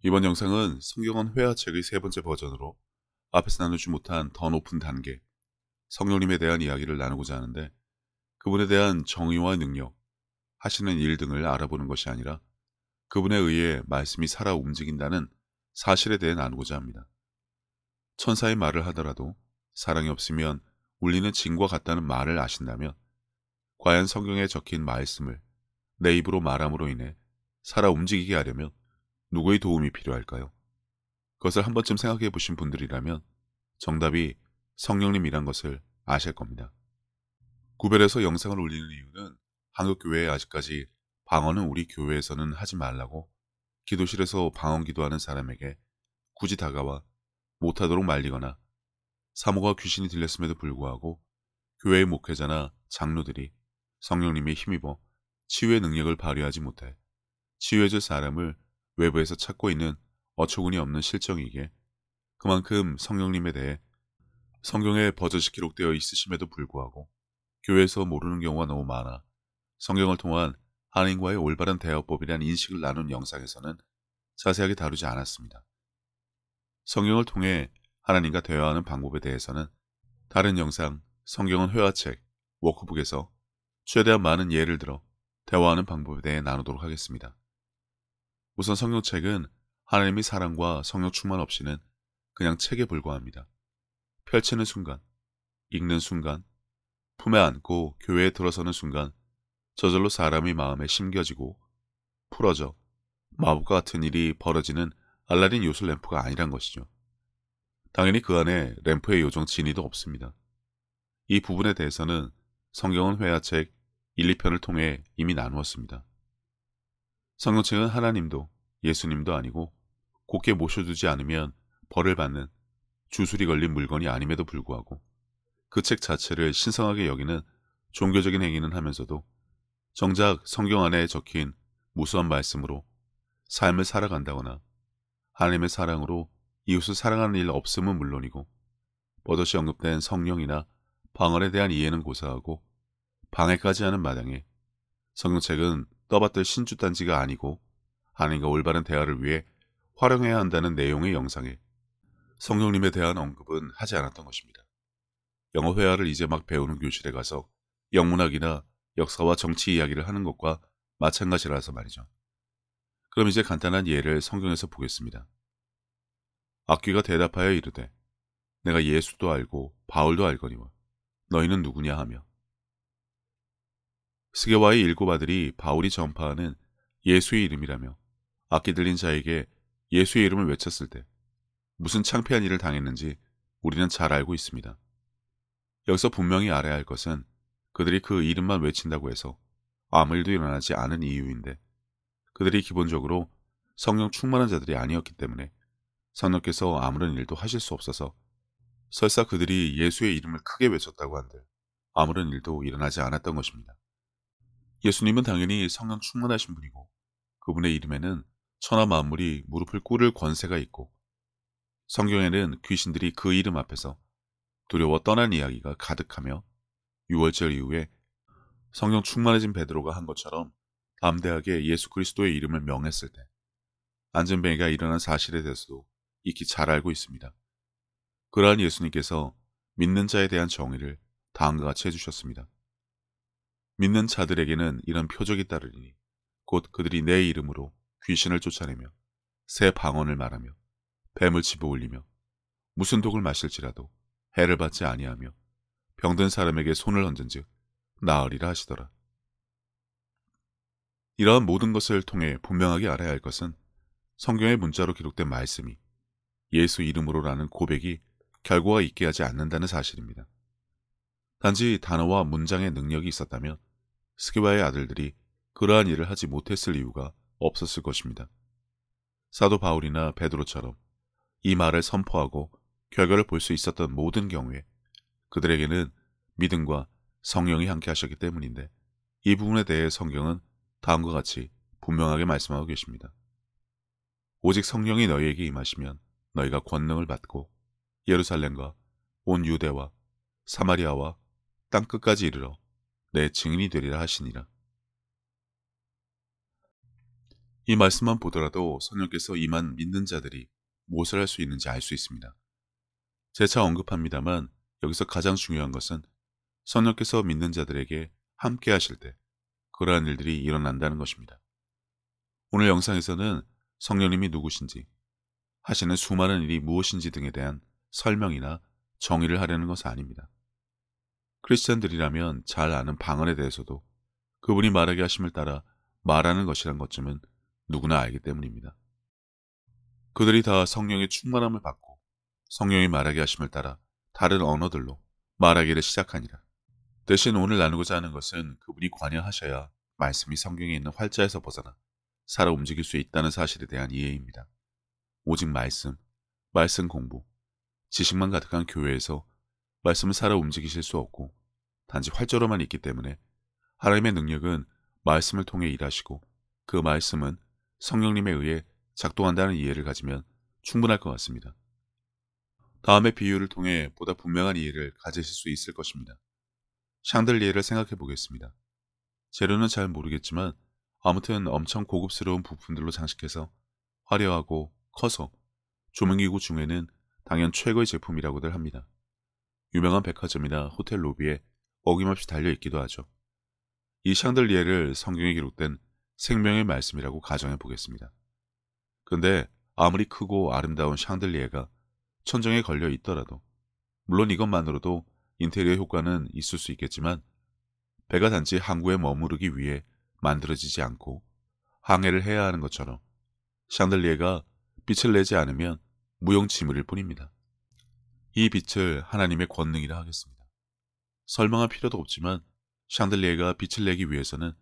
이번 영상은 성경은 회화책의 세 번째 버전으로 앞에서 나누지 못한 더 높은 단계, 성령님에 대한 이야기를 나누고자 하는데, 그분에 대한 정의와 능력, 하시는 일 등을 알아보는 것이 아니라 그분에 의해 말씀이 살아 움직인다는 사실에 대해 나누고자 합니다. 천사의 말을 하더라도 사랑이 없으면 울리는 징과 같다는 말을 아신다면, 과연 성경에 적힌 말씀을 내 입으로 말함으로 인해 살아 움직이게 하려면 누구의 도움이 필요할까요? 그것을 한 번쯤 생각해 보신 분들이라면 정답이 성령님이란 것을 아실 겁니다. 구별해서 영상을 올리는 이유는 한국교회에 아직까지 방언은 우리 교회에서는 하지 말라고 기도실에서 방언 기도하는 사람에게 굳이 다가와 못하도록 말리거나, 사모가 귀신이 들렸음에도 불구하고 교회의 목회자나 장로들이 성령님에 힘입어 치유의 능력을 발휘하지 못해 치유해줄 사람을 외부에서 찾고 있는 어처구니 없는 실정이기에, 그만큼 성령님에 대해 성경에 버젓이 기록되어 있으심에도 불구하고 교회에서 모르는 경우가 너무 많아 성경을 통한 하나님과의 올바른 대화법이라는 인식을 나눈 영상에서는 자세하게 다루지 않았습니다. 성경을 통해 하나님과 대화하는 방법에 대해서는 다른 영상 성경은 회화책 워크북에서 최대한 많은 예를 들어 대화하는 방법에 대해 나누도록 하겠습니다. 우선 성경책은 하나님의 사랑과 성령 충만 없이는 그냥 책에 불과합니다. 펼치는 순간, 읽는 순간, 품에 안고 교회에 들어서는 순간 저절로 사람의 마음에 심겨지고 풀어져 마법과 같은 일이 벌어지는 알라딘 요술 램프가 아니란 것이죠. 당연히 그 안에 램프의 요정 진이도 없습니다. 이 부분에 대해서는 성경은 회화책 1, 2편을 통해 이미 나누었습니다. 성경책은 하나님도 예수님도 아니고 곱게 모셔두지 않으면 벌을 받는 주술이 걸린 물건이 아님에도 불구하고 그 책 자체를 신성하게 여기는 종교적인 행위는 하면서도 정작 성경 안에 적힌 무수한 말씀으로 삶을 살아간다거나 하나님의 사랑으로 이웃을 사랑하는 일 없음은 물론이고, 버젓이 언급된 성령이나 방언에 대한 이해는 고사하고 방해까지 하는 마당에 성경책은 떠받들 신주단지가 아니고 하나님과 올바른 대화를 위해 활용해야 한다는 내용의 영상에 성령님에 대한 언급은 하지 않았던 것입니다. 영어 회화를 이제 막 배우는 교실에 가서 영문학이나 역사와 정치 이야기를 하는 것과 마찬가지라서 말이죠. 그럼 이제 간단한 예를 성경에서 보겠습니다. 악귀가 대답하여 이르되 내가 예수도 알고 바울도 알거니와 너희는 누구냐 하며, 스게와의 7 아들이 바울이 전파하는 예수의 이름이라며 악기 들린 자에게 예수의 이름을 외쳤을 때 무슨 창피한 일을 당했는지 우리는 잘 알고 있습니다. 여기서 분명히 알아야 할 것은 그들이 그 이름만 외친다고 해서 아무 일도 일어나지 않은 이유인데, 그들이 기본적으로 성령 충만한 자들이 아니었기 때문에 성령께서 아무런 일도 하실 수 없어서 설사 그들이 예수의 이름을 크게 외쳤다고 한들 아무런 일도 일어나지 않았던 것입니다. 예수님은 당연히 성령 충만하신 분이고 그분의 이름에는 천하 만물이 무릎을 꿇을 권세가 있고, 성경에는 귀신들이 그 이름 앞에서 두려워 떠난 이야기가 가득하며, 6월절 이후에 성령 충만해진 베드로가 한 것처럼 담대하게 예수 그리스도의 이름을 명했을 때 안전뱅이가 일어난 사실에 대해서도 익히 잘 알고 있습니다. 그러한 예수님께서 믿는 자에 대한 정의를 다음과 같이 해주셨습니다. 믿는 자들에게는 이런 표적이 따르리니 곧 그들이 내 이름으로 귀신을 쫓아내며 새 방언을 말하며 뱀을 집어올리며 무슨 독을 마실지라도 해를 받지 아니하며 병든 사람에게 손을 얹은즉 나으리라 하시더라. 이러한 모든 것을 통해 분명하게 알아야 할 것은 성경의 문자로 기록된 말씀이 예수 이름으로라는 고백이 결과가 있게 하지 않는다는 사실입니다. 단지 단어와 문장의 능력이 있었다면 스게와의 아들들이 그러한 일을 하지 못했을 이유가 없었을 것입니다. 사도 바울이나 베드로처럼 이 말을 선포하고 결과를 볼 수 있었던 모든 경우에 그들에게는 믿음과 성령이 함께 하셨기 때문인데, 이 부분에 대해 성경은 다음과 같이 분명하게 말씀하고 계십니다. 오직 성령이 너희에게 임하시면 너희가 권능을 받고 예루살렘과 온 유대와 사마리아와 땅끝까지 이르러 내 증인이 되리라 하시니라. 이 말씀만 보더라도 성령께서 임한 믿는 자들이 무엇을 할 수 있는지 알 수 있습니다. 재차 언급합니다만 여기서 가장 중요한 것은 성령께서 믿는 자들에게 함께 하실 때 그러한 일들이 일어난다는 것입니다. 오늘 영상에서는 성령님이 누구신지, 하시는 수많은 일이 무엇인지 등에 대한 설명이나 정의를 하려는 것은 아닙니다. 크리스찬들이라면 잘 아는 방언에 대해서도 그분이 말하게 하심을 따라 말하는 것이란 것쯤은 누구나 알기 때문입니다. 그들이 다 성령의 충만함을 받고 성령이 말하게 하심을 따라 다른 언어들로 말하기를 시작하니라. 대신 오늘 나누고자 하는 것은 그분이 관여하셔야 말씀이 성경에 있는 활자에서 벗어나 살아 움직일 수 있다는 사실에 대한 이해입니다. 오직 말씀 공부, 지식만 가득한 교회에서 말씀을 살아 움직이실 수 없고 단지 활자로만 있기 때문에 하나님의 능력은 말씀을 통해 일하시고 그 말씀은 성령님에 의해 작동한다는 이해를 가지면 충분할 것 같습니다. 다음의 비유를 통해 보다 분명한 이해를 가지실 수 있을 것입니다. 샹들리에를 생각해 보겠습니다. 재료는 잘 모르겠지만 아무튼 엄청 고급스러운 부품들로 장식해서 화려하고 커서 조명기구 중에는 당연 최고의 제품이라고들 합니다. 유명한 백화점이나 호텔 로비에 어김없이 달려있기도 하죠. 이 샹들리에를 성경에 기록된 생명의 말씀이라고 가정해 보겠습니다. 근데 아무리 크고 아름다운 샹들리에가 천정에 걸려 있더라도 물론 이것만으로도 인테리어 효과는 있을 수 있겠지만 배가 단지 항구에 머무르기 위해 만들어지지 않고 항해를 해야 하는 것처럼 샹들리에가 빛을 내지 않으면 무용지물일 뿐입니다. 이 빛을 하나님의 권능이라 하겠습니다. 설명할 필요도 없지만 샹들리에가 빛을 내기 위해서는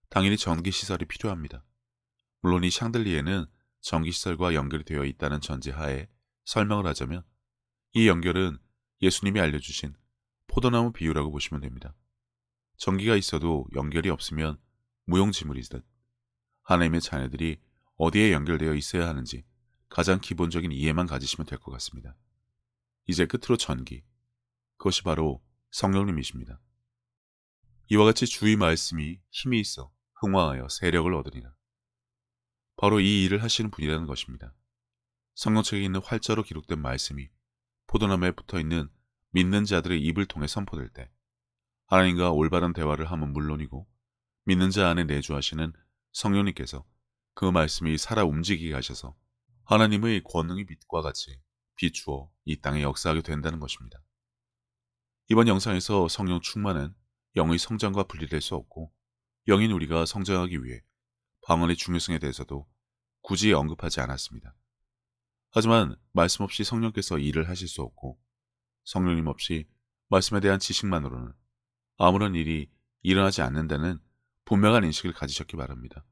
당연히 전기시설이 필요합니다. 물론 이 샹들리에는 전기시설과 연결이 되어 있다는 전제하에 설명을 하자면 이 연결은 예수님이 알려주신 포도나무 비유라고 보시면 됩니다. 전기가 있어도 연결이 없으면 무용지물이듯 하나님의 자녀들이 어디에 연결되어 있어야 하는지 가장 기본적인 이해만 가지시면 될 것 같습니다. 이제 끝으로 전기, 그것이 바로 성령님이십니다. 이와 같이 주의 말씀이 힘이 있어 흥화하여 세력을 얻으리라. 바로 이 일을 하시는 분이라는 것입니다. 성경책에 있는 활자로 기록된 말씀이 포도나무에 붙어있는 믿는 자들의 입을 통해 선포될 때 하나님과 올바른 대화를 함은 물론이고 믿는 자 안에 내주하시는 성령님께서 그 말씀이 살아 움직이게 하셔서 하나님의 권능의 빛과 같이 비추어 이 땅에 역사하게 된다는 것입니다. 이번 영상에서 성령 충만은 영의 성장과 분리될 수 없고 영인 우리가 성장하기 위해 방언의 중요성에 대해서도 굳이 언급하지 않았습니다. 하지만 말씀 없이 성령께서 일을 하실 수 없고 성령님 없이 말씀에 대한 지식만으로는 아무런 일이 일어나지 않는다는 분명한 인식을 가지셨기 바랍니다.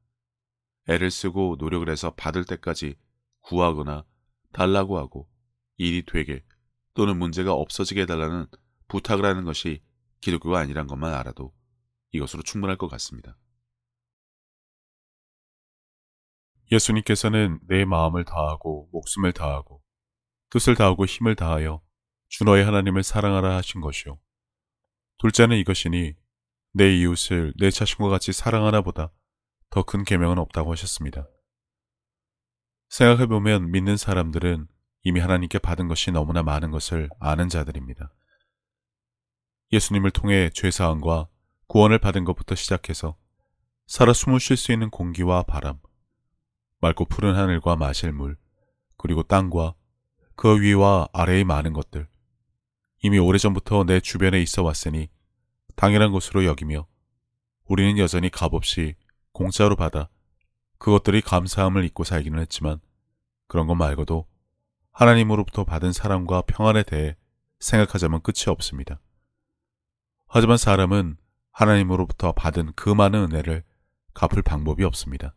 애를 쓰고 노력을 해서 받을 때까지 구하거나 달라고 하고 일이 되게 또는 문제가 없어지게 해달라는 부탁을 하는 것이 기독교가 아니란 것만 알아도 이것으로 충분할 것 같습니다. 예수님께서는 내 마음을 다하고 목숨을 다하고 뜻을 다하고 힘을 다하여 주 너의 하나님을 사랑하라 하신 것이요. 둘째는 이것이니 내 이웃을 내 자신과 같이 사랑하나 보다 더 큰 계명은 없다고 하셨습니다. 생각해보면 믿는 사람들은 이미 하나님께 받은 것이 너무나 많은 것을 아는 자들입니다. 예수님을 통해 죄사함과 구원을 받은 것부터 시작해서 살아 숨을 쉴 수 있는 공기와 바람, 맑고 푸른 하늘과 마실 물, 그리고 땅과 그 위와 아래의 많은 것들, 이미 오래전부터 내 주변에 있어 왔으니 당연한 것으로 여기며 우리는 여전히 값없이 공짜로 받아 그것들이 감사함을 잊고 살기는 했지만 그런 것 말고도 하나님으로부터 받은 사랑과 평안에 대해 생각하자면 끝이 없습니다. 하지만 사람은 하나님으로부터 받은 그 많은 은혜를 갚을 방법이 없습니다.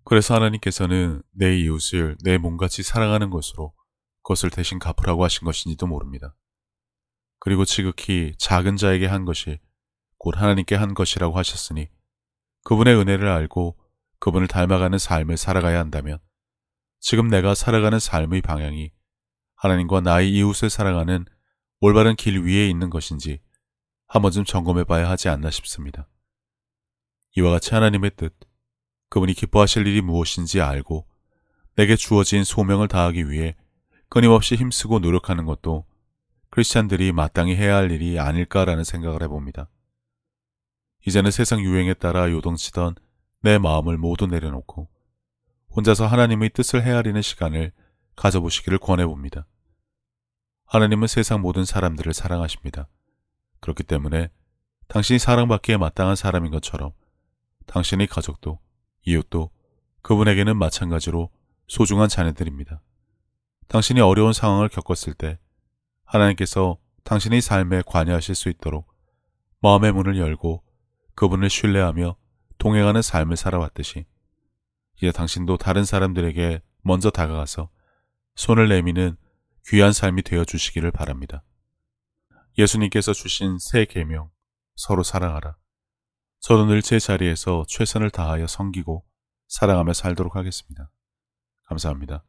그래서 하나님께서는 내 이웃을 내 몸같이 사랑하는 것으로 그것을 대신 갚으라고 하신 것인지도 모릅니다. 그리고 지극히 작은 자에게 한 것이 곧 하나님께 한 것이라고 하셨으니 그분의 은혜를 알고 그분을 닮아가는 삶을 살아가야 한다면 지금 내가 살아가는 삶의 방향이 하나님과 나의 이웃을 사랑하는 올바른 길 위에 있는 것인지 한 번쯤 점검해 봐야 하지 않나 싶습니다. 이와 같이 하나님의 뜻, 그분이 기뻐하실 일이 무엇인지 알고 내게 주어진 소명을 다하기 위해 끊임없이 힘쓰고 노력하는 것도 크리스찬들이 마땅히 해야 할 일이 아닐까라는 생각을 해봅니다. 이제는 세상 유행에 따라 요동치던 내 마음을 모두 내려놓고 혼자서 하나님의 뜻을 헤아리는 시간을 가져보시기를 권해봅니다. 하나님은 세상 모든 사람들을 사랑하십니다. 그렇기 때문에 당신이 사랑받기에 마땅한 사람인 것처럼 당신의 가족도 이웃도 그분에게는 마찬가지로 소중한 자녀들입니다. 당신이 어려운 상황을 겪었을 때 하나님께서 당신의 삶에 관여하실 수 있도록 마음의 문을 열고 그분을 신뢰하며 동행하는 삶을 살아왔듯이 이제 당신도 다른 사람들에게 먼저 다가가서 손을 내미는 귀한 삶이 되어주시기를 바랍니다. 예수님께서 주신 새 계명, 서로 사랑하라. 저도 늘 제 자리에서 최선을 다하여 섬기고 사랑하며 살도록 하겠습니다. 감사합니다.